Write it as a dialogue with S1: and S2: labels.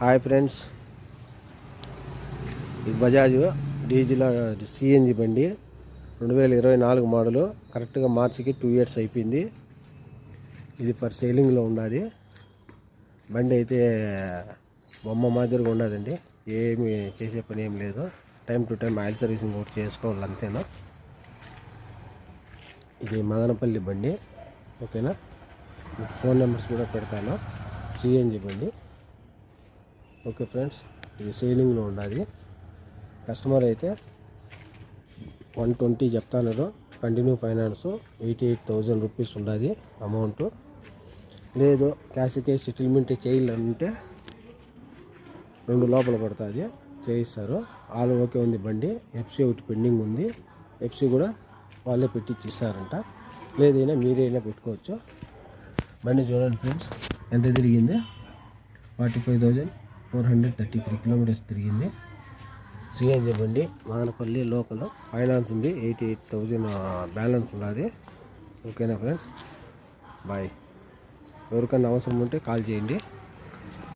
S1: Hi friends, ఇది Bajaj diesel CNG బండి 2024 model. కరెక్ట్గా మార్చికి 2 ఇయర్స్ అయిపోయింది. ఇది ఫర్ సేలింగ్లో ఉన్నది. బండి అయితే బొమ్మ మాదిరిగా ఉండదండి, ఏమి చేసే పని ఏం లేదు. Time to time oil servicing ఒకటి చేసుకోవాలి అంతేనా. ఇది మదనపల్లి బండి, ఓకేనా. మీకు ఫోన్ నెంబర్స్ కూడా పెడతాను. సిఎన్జి బండి, ఓకే ఫ్రెండ్స్. ఇది సేలింగ్లో ఉన్నది. కస్టమర్ అయితే 120 చెప్తాను. కంటిన్యూ ఫైనాన్స్ 88,000 రూపీస్ ఉన్నది అమౌంట్. లేదు క్యాష్కే సెటిల్మెంట్ చేయాలంటే 2 లోపల పడుతుంది, చేయిస్తారు. ఆల్ ఓకే ఉంది బండి. ఎఫ్సీ ఒకటి పెండింగ్ ఉంది. ఎఫ్సీ కూడా వాళ్ళే పెట్టించి ఇస్తారంట. లేదైనా మీరైనా పెట్టుకోవచ్చు. బండి చూడండి ఫ్రెండ్స్, ఎంత తిరిగింది. 45,433 కిలోమీటర్స్ తిరిగింది. సిఎన్జి బండి, మానపల్లి లోకల్. ఫైనాన్స్ ఉంది, 88,000 బ్యాలెన్స్ ఉన్నది. ఓకేనా ఫ్రెండ్స్, బాయ్. ఎవరికైనా అవసరం ఉంటే కాల్ చేయండి.